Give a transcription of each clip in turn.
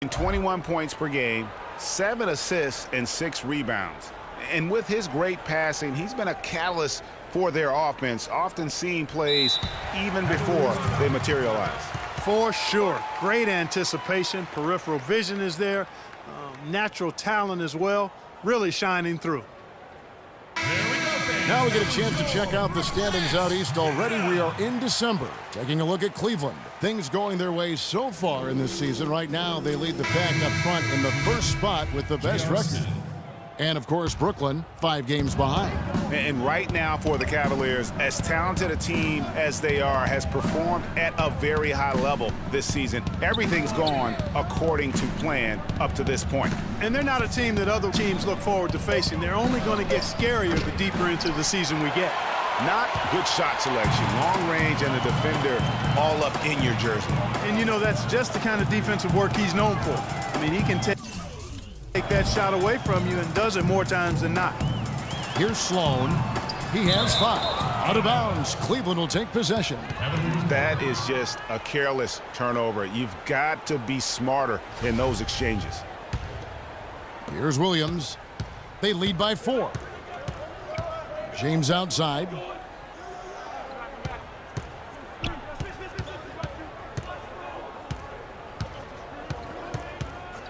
21 points per game, 7 assists, and 6 rebounds. And with his great passing, he's been a catalyst for their offense, often seeing plays even before they materialize. For sure. Great anticipation. Peripheral vision is there. Natural talent as well. Really shining through. Now we get a chance to check out the standings out east already. We are in December. Taking a look at Cleveland. Things going their way so far in this season. Right now, they lead the pack up front in the first spot with the best record. And, of course, Brooklyn, 5 games behind. And right now for the Cavaliers, as talented a team as they are, has performed at a very high level this season. Everything's gone according to plan up to this point. And they're not a team that other teams look forward to facing. They're only going to get scarier the deeper into the season we get. Not good shot selection, long range, and the defender all up in your jersey. And, you know, that's just the kind of defensive work he's known for. I mean, he can take that shot away from you and does it more times than not. Here's Sloan. He has 5. Out of bounds. Cleveland will take possession. That is just a careless turnover. You've got to be smarter in those exchanges. Here's Williams. They lead by 4. James outside.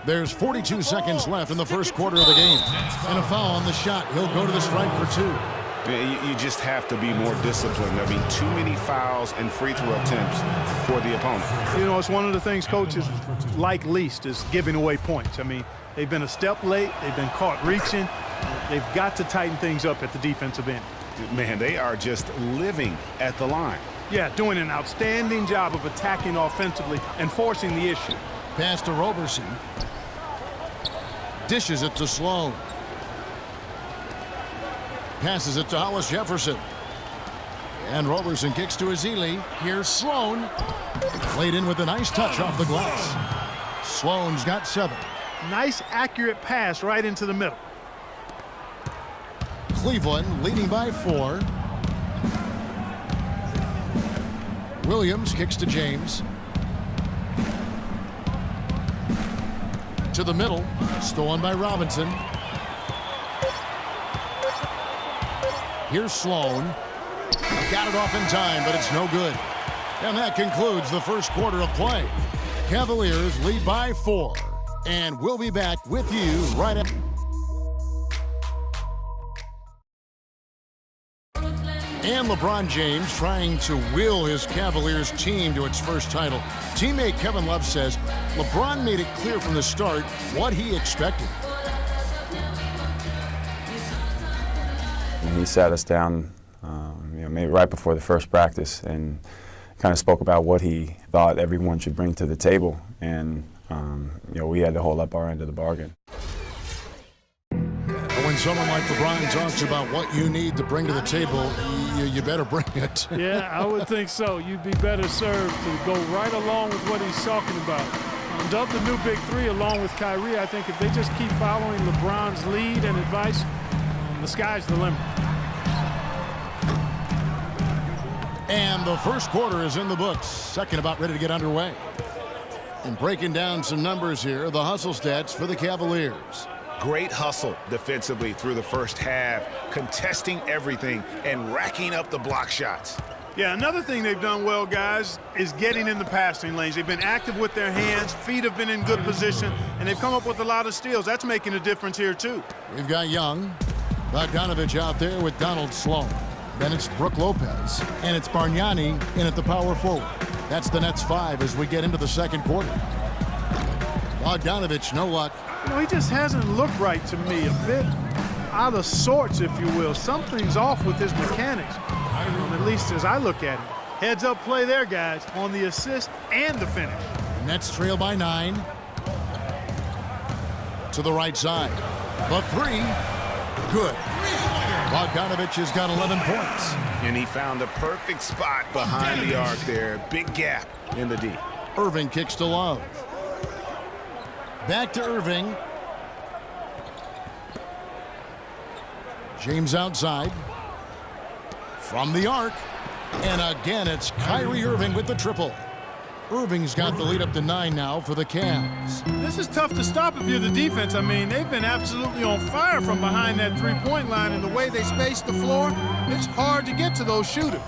There's 42 seconds left in the first quarter of the game. And a foul on the shot. He'll go to the strike for 2. You just have to be more disciplined. I mean, too many fouls and free throw attempts for the opponent. You know, it's one of the things coaches like least is giving away points. I mean, they've been a step late. They've been caught reaching. They've got to tighten things up at the defensive end. Man, they are just living at the line. Yeah, doing an outstanding job of attacking offensively and forcing the issue. Pass to Roberson. Dishes it to Sloan. Passes it to Hollis Jefferson. And Roberson kicks to Ezeli. Here's Sloan. Played in with a nice touch off the glass. Sloan's got 7. Nice, accurate pass right into the middle. Cleveland leading by 4. Williams kicks to James. To the middle. Stolen by Robinson. Here's Sloan. Got it off in time, but it's no good. And that concludes the first quarter of play. Cavaliers lead by 4. And we'll be back with you right after. And LeBron James trying to will his Cavaliers team to its first title. Teammate Kevin Love says LeBron made it clear from the start what he expected. He sat us down, maybe right before the first practice, and kind of spoke about what he thought everyone should bring to the table. And we had to hold up our end of the bargain. When someone like LeBron talks about what you need to bring to the table, you better bring it. Yeah, I would think so. You'd be better served to go right along with what he's talking about. Dub the new big 3 along with Kyrie. I think if they just keep following LeBron's lead and advice, the sky's the limit. And the first quarter is in the books. Second about ready to get underway. And breaking down some numbers here, the hustle stats for the Cavaliers. Great hustle defensively through the first half, contesting everything and racking up the block shots. Yeah, another thing they've done well, guys, is getting in the passing lanes. They've been active with their hands, feet have been in good position, and they've come up with a lot of steals. That's making a difference here, too. We've got Young, Bogdanovich out there with Donald Sloan. Then it's Brook Lopez, and it's Bargnani in at the power forward. That's the Nets 5 as we get into the second quarter. Bogdanovich, no luck. You know, he just hasn't looked right to me. A bit out of sorts, if you will. Something's off with his mechanics, at least as I look at him. Heads up play there, guys, on the assist and the finish. Nets trail by 9. To the right side. The 3. Good. Bogdanovich has got 11 points. And he found the perfect spot behind the arc there. Big gap in the D. Irving kicks to Love. Back to Irving. James outside. From the arc. And again, it's Kyrie Irving with the triple. Irving's got the lead up to 9 now for the Cavs. This is tough to stop if you're the defense. I mean, they've been absolutely on fire from behind that three-point line, and the way they space the floor, it's hard to get to those shooters.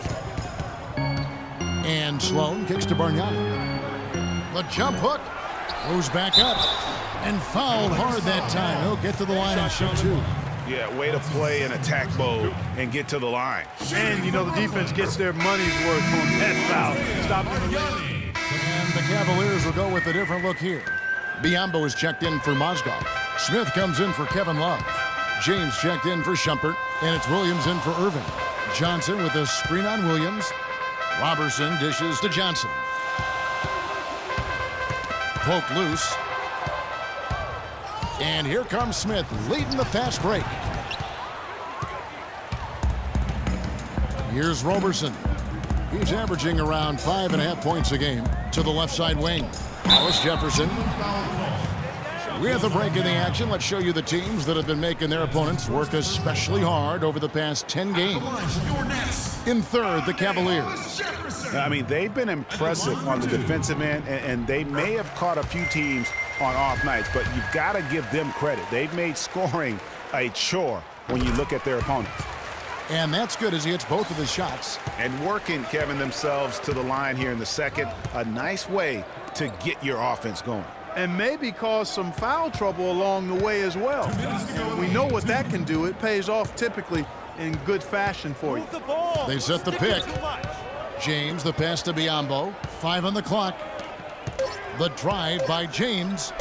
And Sloan kicks to Bargnani. The jump hook goes back up and fouled hard that time. He'll get to the line and shoot 2. Yeah, way to play in attack mode and get to the line. And, the defense gets their money's worth on that foul. Stopping the run. And the Cavaliers will go with a different look here. Biyombo is checked in for Mozgov. Smith comes in for Kevin Love. James checked in for Shumpert. And it's Williams in for Irving. Johnson with a screen on Williams. Robertson dishes to Johnson. Poke loose. And here comes Smith leading the fast break. Here's Robertson. He's averaging around 5.5 points a game to the left side wing. Hollis Jefferson. With a break in the action, let's show you the teams that have been making their opponents work especially hard over the past 10 games. In third, the Cavaliers. I mean, they've been impressive on the defensive end, and they may have caught a few teams on off nights, but you've got to give them credit. They've made scoring a chore when you look at their opponents. And that's good as he hits both of his shots. And working, Kevin, themselves to the line here in the second. A nice way to get your offense going. And maybe cause some foul trouble along the way as well. We know what that can do. It pays off typically in good fashion for you. They set the pick. James, the pass to Biyombo. 5 on the clock. The drive by James.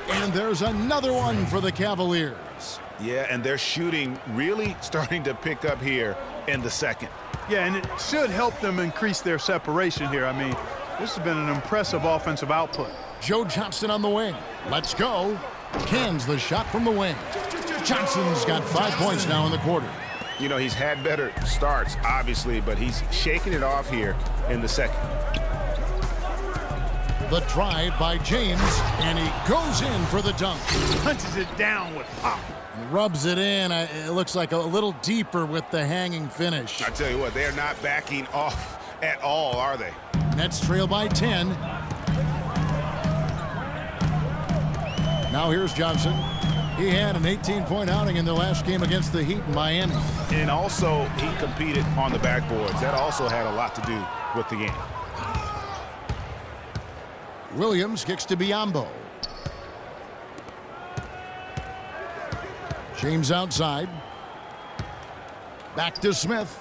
And there's another one for the Cavaliers. Yeah, and their shooting really starting to pick up here in the second. Yeah, and it should help them increase their separation here. I mean, this has been an impressive offensive output. Joe Johnston on the wing. Let's go. Cans the shot from the wing. Johnson's got 5 points now in the quarter. He's had better starts, obviously, but he's shaking it off here in the second. The drive by James, and he goes in for the dunk. Punches it down with pop. Rubs it in. It looks like a little deeper with the hanging finish. I tell you what, they're not backing off at all, are they? Nets trail by 10. Now here's Johnson. He had an 18-point outing in the last game against the Heat in Miami. And also, he competed on the backboards. That also had a lot to do with the game. Williams kicks to Biyombo. James outside. Back to Smith.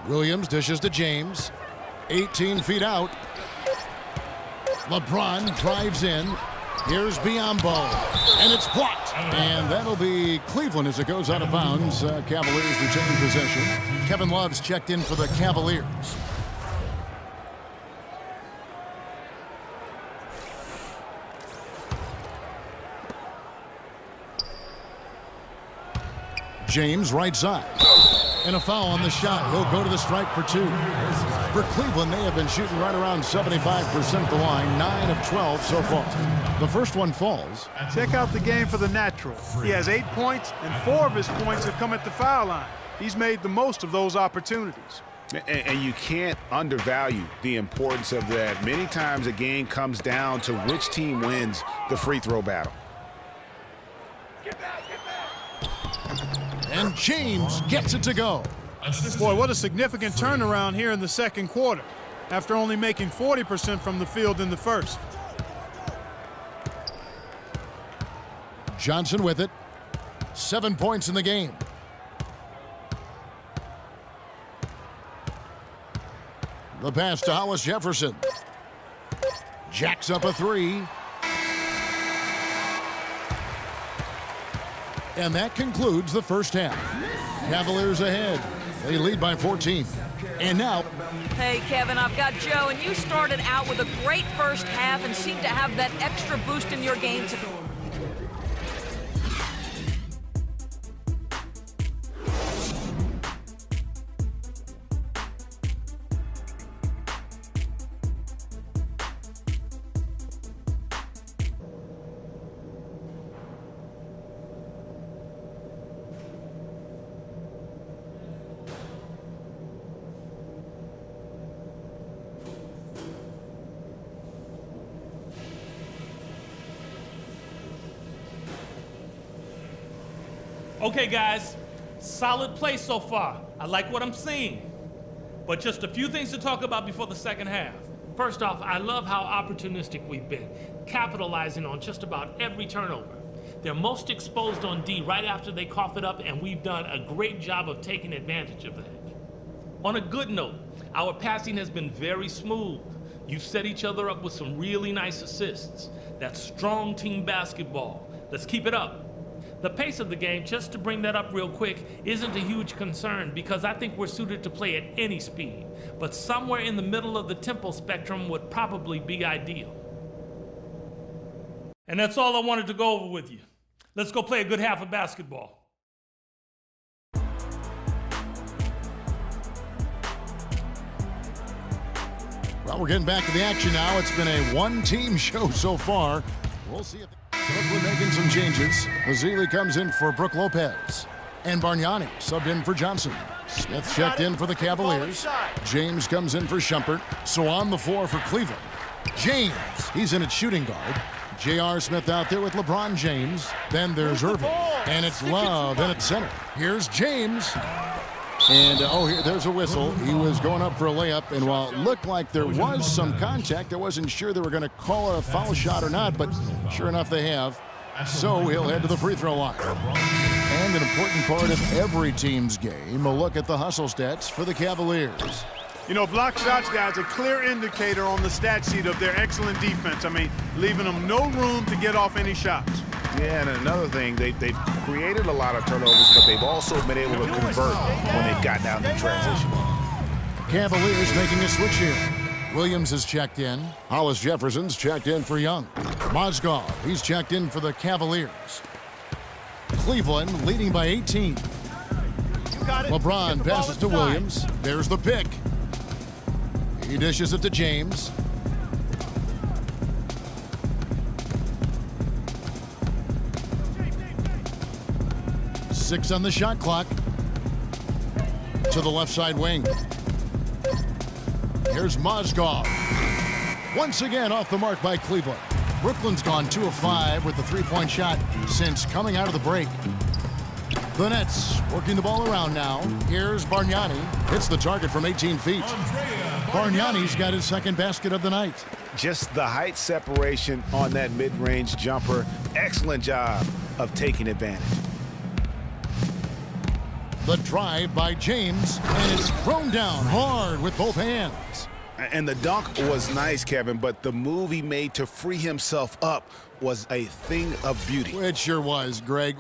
Williams dishes to James. 18 feet out. LeBron drives in. Here's Biyombo. And it's blocked. And that'll be Cleveland as it goes out of bounds. Cavaliers retain possession. Kevin Love's checked in for the Cavaliers. James right side. And a foul on the shot. He'll go to the stripe for 2. For Cleveland, they have been shooting right around 75% at the line, 9 of 12 so far. The first one falls. Check out the game for the natural. He has 8 points, and 4 of his points have come at the foul line. He's made the most of those opportunities. And you can't undervalue the importance of that. Many times a game comes down to which team wins the free throw battle. And James gets it to go. Boy, what a significant turnaround here in the second quarter after only making 40% from the field in the first. Johnson with it. 7 points in the game. The pass to Hollis Jefferson. Jacks up a 3. And that concludes the first half. Cavaliers ahead. They lead by 14. And now... Hey, Kevin, I've got Joe, and you started out with a great first half and seemed to have that extra boost in your game today. Okay, guys, solid play so far. I like what I'm seeing. But just a few things to talk about before the second half. First off, I love how opportunistic we've been, capitalizing on just about every turnover. They're most exposed on D right after they cough it up, and we've done a great job of taking advantage of that. On a good note, our passing has been very smooth. You've set each other up with some really nice assists. That's strong team basketball. Let's keep it up. The pace of the game, just to bring that up real quick, isn't a huge concern because I think we're suited to play at any speed. But somewhere in the middle of the tempo spectrum would probably be ideal. And that's all I wanted to go over with you. Let's go play a good half of basketball. Well, we're getting back to the action now. It's been a one-team show so far. We'll see if we're making some changes. Ezeli comes in for Brook Lopez. And Bargnani subbed in for Johnson. Smith checked in for the Cavaliers. James comes in for Shumpert. So on the floor for Cleveland, James. He's in at shooting guard. J.R. Smith out there with LeBron James. Then there's Irving. And it's Love in at center. Here's James. And, here, there's a whistle. He was going up for a layup, and while it looked like there was some contact, I wasn't sure they were going to call it a foul shot or not, but sure enough they have. So he'll head to the free throw line. And an important part of every team's game, a look at the hustle stats for the Cavaliers. You know, block shots, guys, a clear indicator on the stat sheet of their excellent defense. I mean, leaving them no room to get off any shots. Yeah, and another thing, they've created a lot of turnovers, but they've also been able to convert when they've gotten out in transition. Cavaliers making a switch here. Williams has checked in. Hollis Jefferson's checked in for Young. Mozgov, he's checked in for the Cavaliers. Cleveland leading by 18. LeBron passes to Williams. There's the pick. He dishes it to James. Six on the shot clock. To the left side wing. Here's Mozgov. Once again off the mark by Cleveland. Brooklyn's gone 2 of 5 with the three-point shot since coming out of the break. The Nets working the ball around now. Here's Bargnani. Hits the target from 18 feet. Bargnani's got his second basket of the night. Just the height separation on that mid-range jumper. Excellent job of taking advantage. The drive by James, and it's thrown down hard with both hands. And the dunk was nice, Kevin, but the move he made to free himself up was a thing of beauty. It sure was, Greg.